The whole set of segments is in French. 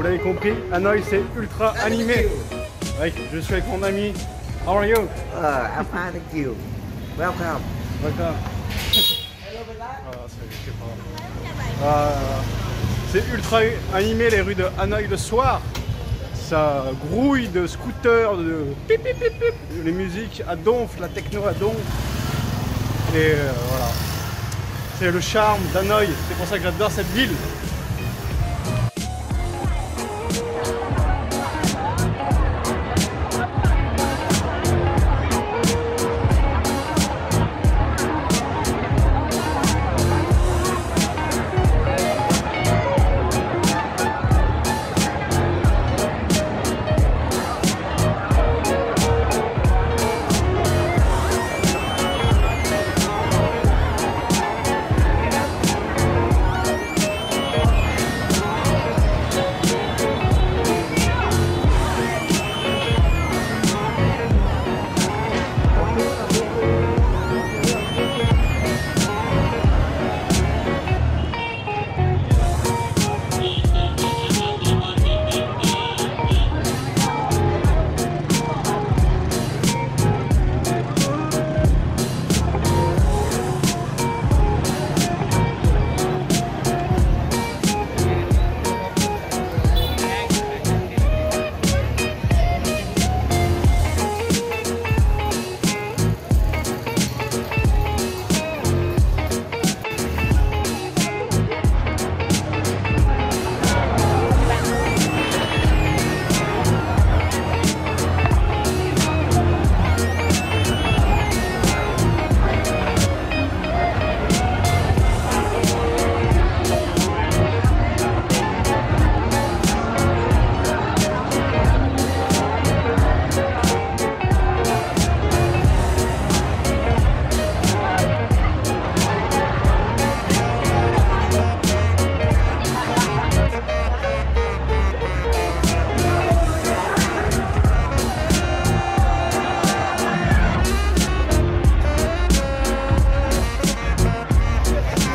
l'avez compris, Hanoï c'est ultra animé. Ouais, je suis avec mon ami. How are you? I'm fine, thank you. Welcome. Welcome. C'est ultra animé les rues de Hanoï le soir. Ça grouille de scooters, de pip pip pip pip. Les musiques à donf, la techno à donf. Et voilà. C'est le charme d'Hanoï. C'est pour ça que j'adore cette ville.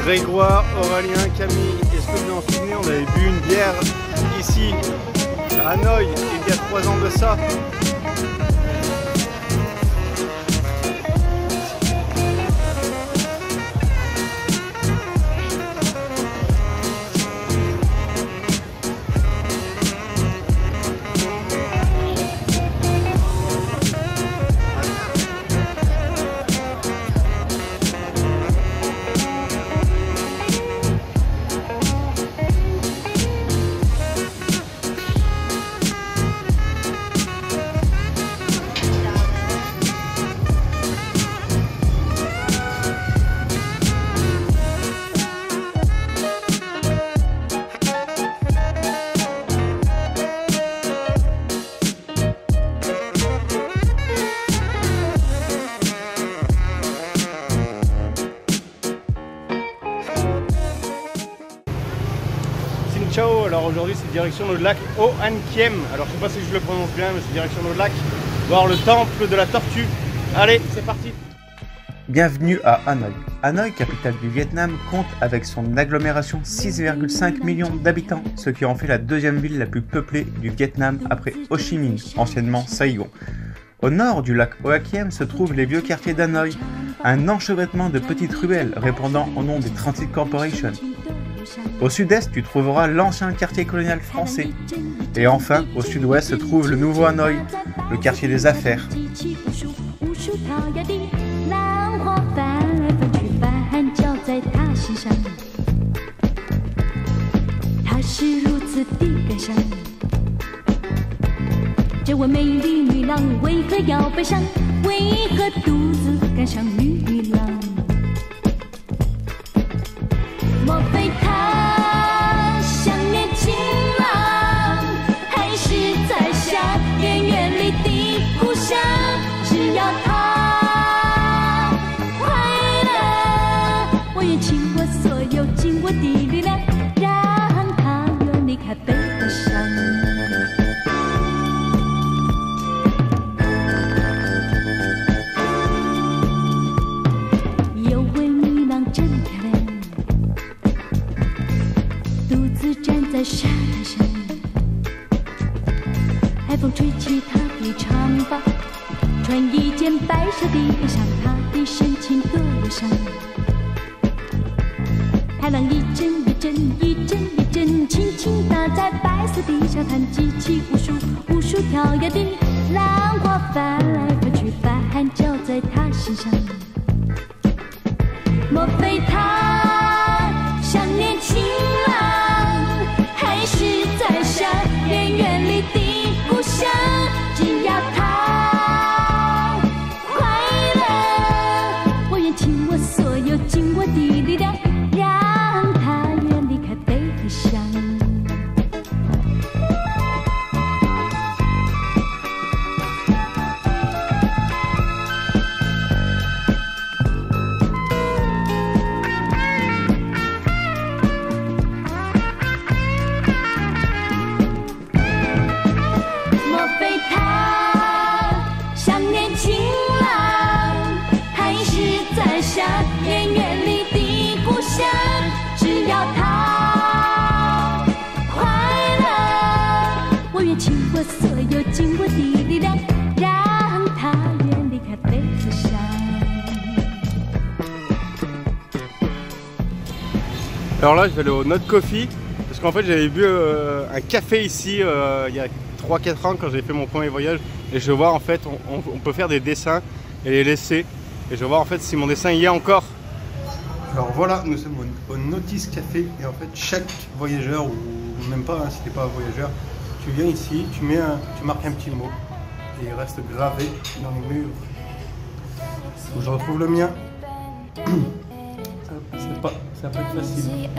Grégoire, Aurélien, Camille, est-ce que vous en souvenez, on avait bu une bière ici à Hanoï il y a 3 ans de ça. Ciao, alors aujourd'hui c'est direction le lac Hoan Kiem. Alors je sais pas si je le prononce bien, mais c'est direction le lac, voir le temple de la tortue. Allez, c'est parti. Bienvenue à Hanoï. Hanoï, capitale du Vietnam, compte avec son agglomération 6,5 millions d'habitants, ce qui en fait la deuxième ville la plus peuplée du Vietnam après Ho Chi Minh, anciennement Saigon. Au nord du lac Hoa Kiem se trouvent les vieux quartiers d'Hanoï, un enchevêtrement de petites ruelles répondant au nom des Transit Corporation. Au sud-est, tu trouveras l'ancien quartier colonial français. Et enfin, au sud-ouest se trouve le nouveau Hanoï, le quartier des affaires. 白色的衣裳，她的神情多忧伤。海浪一阵一阵一阵一阵，轻轻地在白色的沙滩激起无数无数跳跃的浪花，翻来翻去，把汗浇在她身上。莫非他想念情郎，还是在想念远离的故乡？只要他快乐，我愿倾我所有尽我的力量，让他远离开悲伤。所有尽我的力量，让他远离开悲伤。Alors là, je vais aller au Not Coffee parce qu'en fait, j'avais bu un café ici il y a 3-4 ans quand j'ai fait mon premier voyage, et je vais voir en fait, on peut faire des dessins et les laisser, et je vais voir en fait si mon dessin y est encore. Alors voilà, nous sommes au Notice Café, et en fait, chaque voyageur, ou même pas, hein, si t'es pas un voyageur, tu viens ici, tu marques un petit mot et il reste gravé dans les murs. Faut que je retrouve le mien. Ça va pas être facile.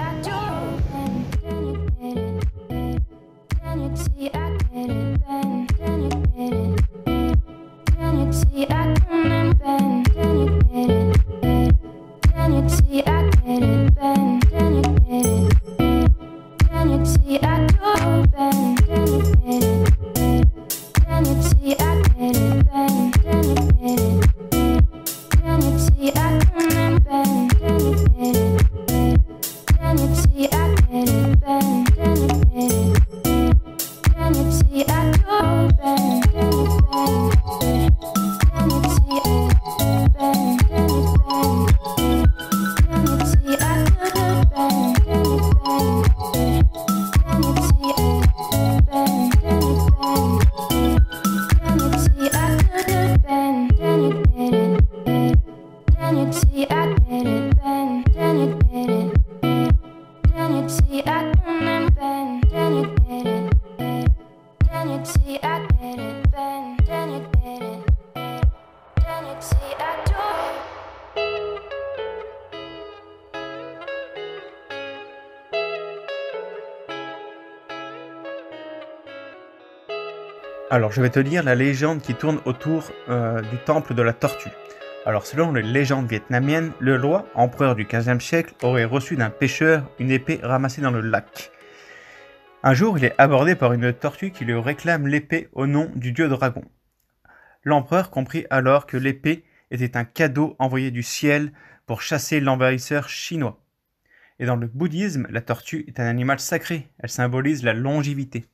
Alors je vais te lire la légende qui tourne autour du temple de la tortue. Alors selon les légendes vietnamiennes, le roi, empereur du XVe siècle, aurait reçu d'un pêcheur une épée ramassée dans le lac. Un jour, il est abordé par une tortue qui lui réclame l'épée au nom du dieu dragon. L'empereur comprit alors que l'épée était un cadeau envoyé du ciel pour chasser l'envahisseur chinois. Et dans le bouddhisme, la tortue est un animal sacré, elle symbolise la longévité.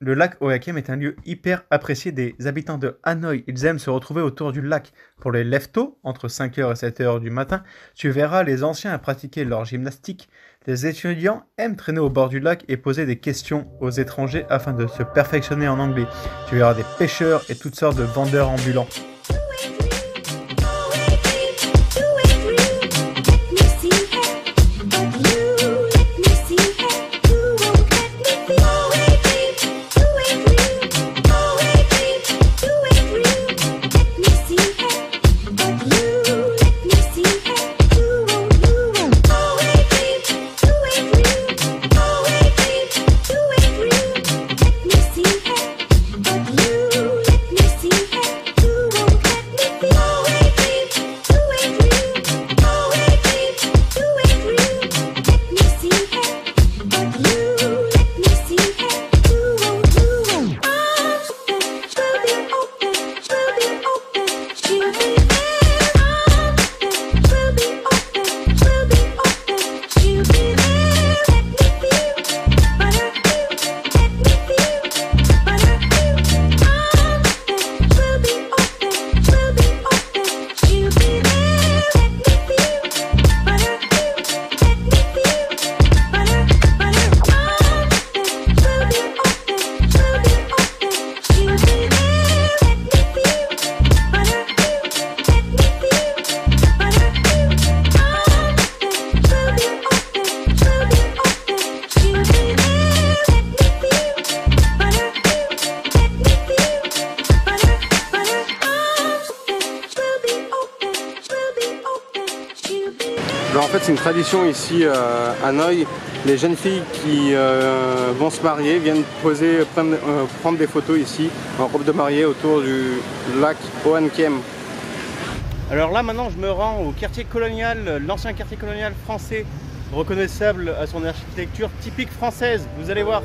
Le lac Oakem est un lieu hyper apprécié des habitants de Hanoï. Ils aiment se retrouver autour du lac. Pour les lève-tôt, entre 5h et 7h du matin, tu verras les anciens à pratiquer leur gymnastique. Les étudiants aiment traîner au bord du lac et poser des questions aux étrangers afin de se perfectionner en anglais. Tu verras des pêcheurs et toutes sortes de vendeurs ambulants. Alors en fait c'est une tradition ici à Hanoï. Les jeunes filles qui vont se marier viennent prendre des photos ici en robe de mariée autour du lac Oakem. Alors là maintenant je me rends au quartier colonial, l'ancien quartier colonial français, reconnaissable à son architecture typique française, vous allez voir.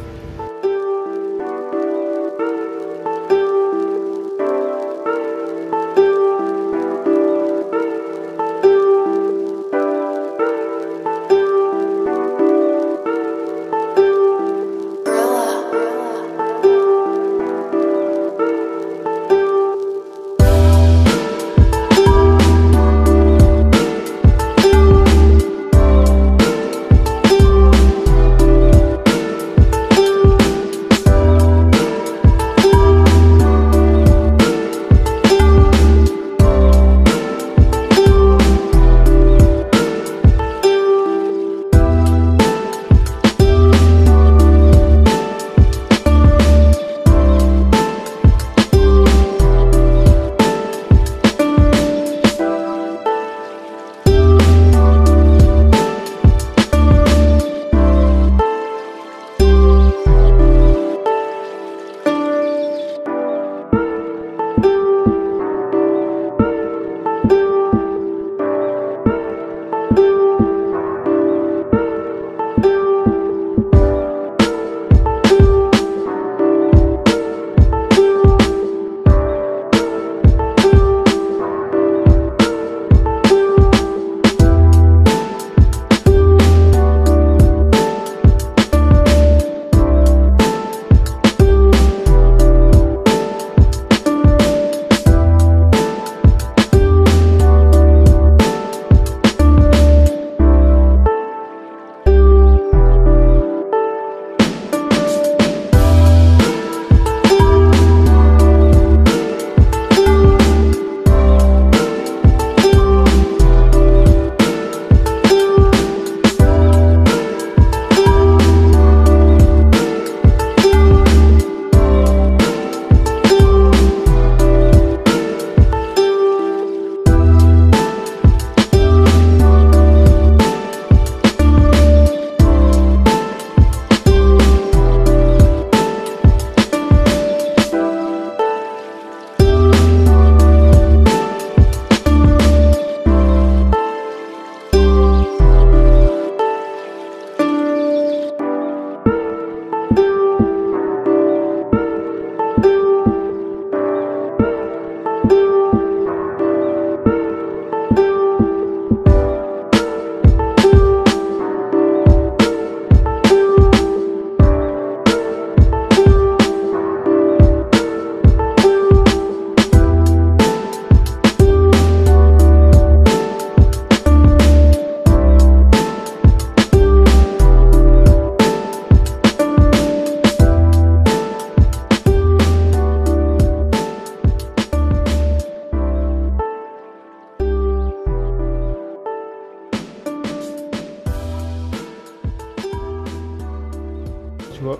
tu vois.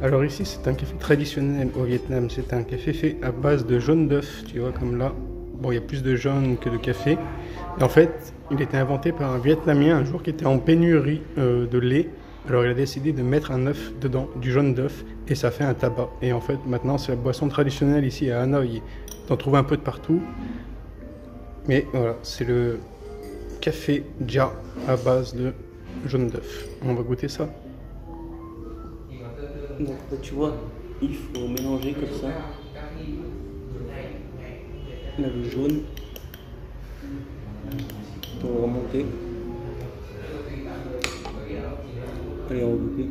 Alors ici, c'est un café traditionnel au Vietnam. C'est un café fait à base de jaune d'œuf, tu vois, comme là. Bon, il y a plus de jaune que de café. Et en fait, il était inventé par un Vietnamien un jour qui était en pénurie de lait. Alors il a décidé de mettre un œuf dedans, du jaune d'œuf, et ça fait un tabac. Et en fait, maintenant, c'est la boisson traditionnelle ici à Hanoï. T'en trouves un peu de partout. Mais voilà, c'est le café Gia à base de jaune d'œuf. On va goûter ça. Donc là, tu vois, il faut mélanger comme ça. Là, le jaune. On va remonter. Allez, on va goûter.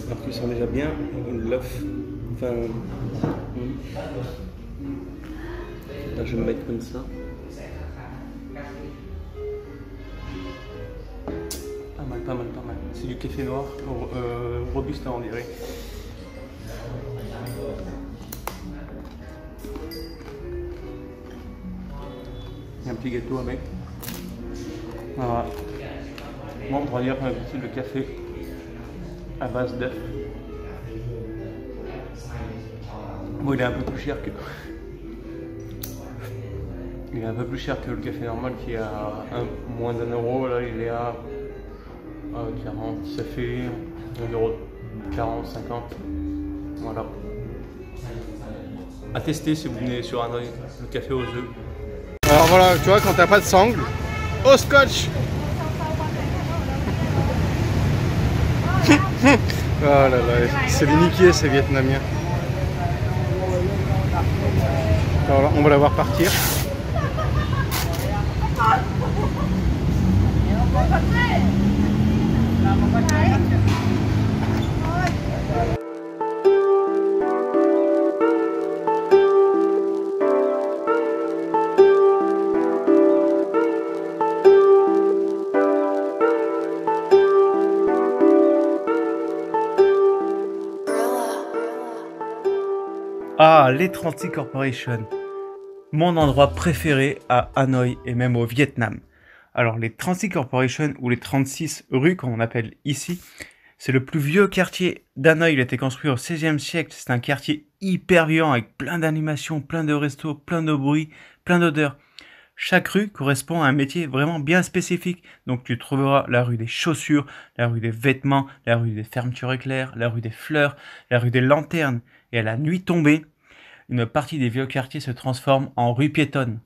Alors qu'il sent déjà bien l'œuf. Enfin. Là, je vais me mettre comme ça. Pas mal. C'est du café noir, robuste on dirait. Il y a un petit gâteau avec. Voilà. Bon, on va dire que c'est le café à base d'œuf. Bon, il est un peu plus cher que... Il est un peu plus cher que le café normal qui est à moins d'1 euro. Là, il est à 40, ça fait 1,40 €, 50. Voilà. À tester si vous venez sur Hanoï, le café aux œufs. Alors voilà, tu vois, quand t'as pas de sangle, au scotch. Oh là là, c'est des niqués ces Vietnamiens. Alors là, on va la voir partir. Ah, les 36 Corporation. Mon endroit préféré à Hanoï et même au Vietnam. Alors les 36 Corporation ou les 36 rues comme on appelle ici, c'est le plus vieux quartier d'Hanoï. Il a été construit au XVIe siècle. C'est un quartier hyper vivant avec plein d'animations, plein de restos, plein de bruits, plein d'odeurs. Chaque rue correspond à un métier vraiment bien spécifique. Donc tu trouveras la rue des chaussures, la rue des vêtements, la rue des fermetures éclairs, la rue des fleurs, la rue des lanternes. Et à la nuit tombée, une partie des vieux quartiers se transforme en rue piétonne.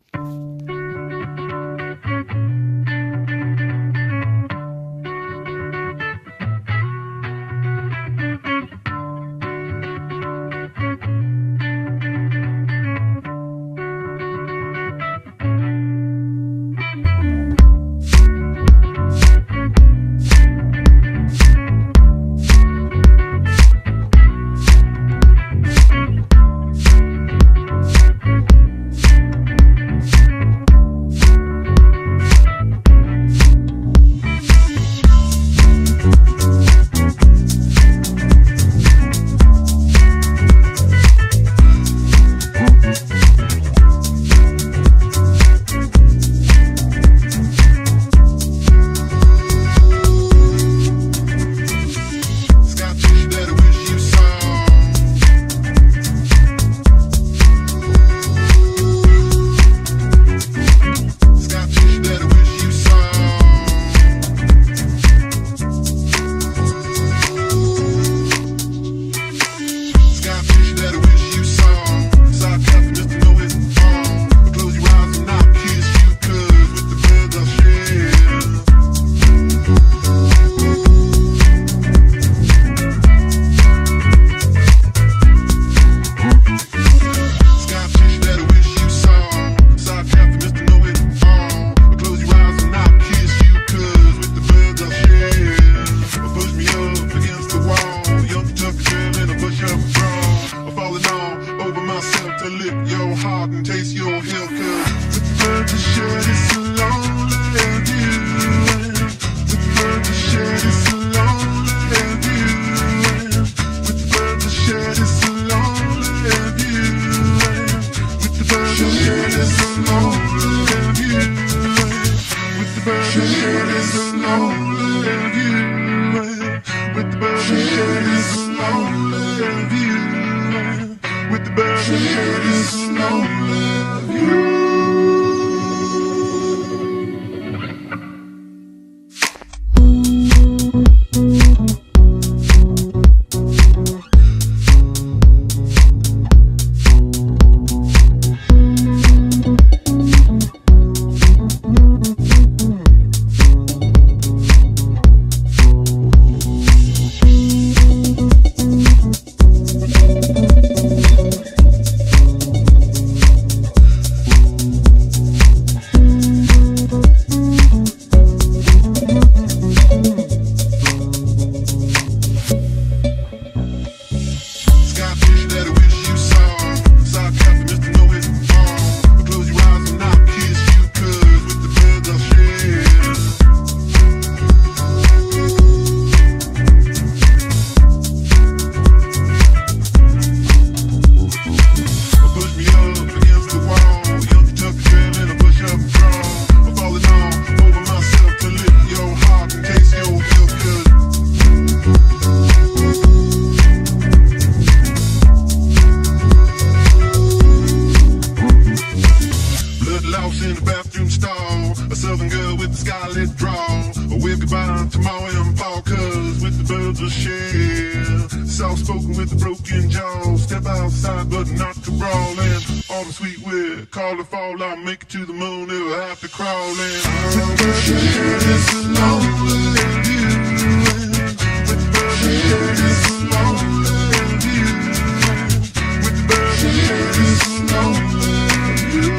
Soft-spoken with the broken jaw. Step outside, but not to brawl. And all the sweet weird, call to fall out, make it to the moon, never have to crawl in. It's a lonely view. It's a lonely view. With the bird, it's a lonely view.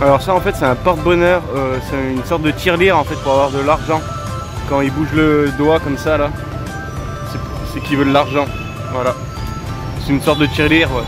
Alors ça en fait c'est un porte-bonheur, c'est une sorte de tirelire en fait pour avoir de l'argent. Quand ils bougent le doigt comme ça là, c'est qu'ils veulent de l'argent. Voilà. C'est une sorte de tirelire, ouais.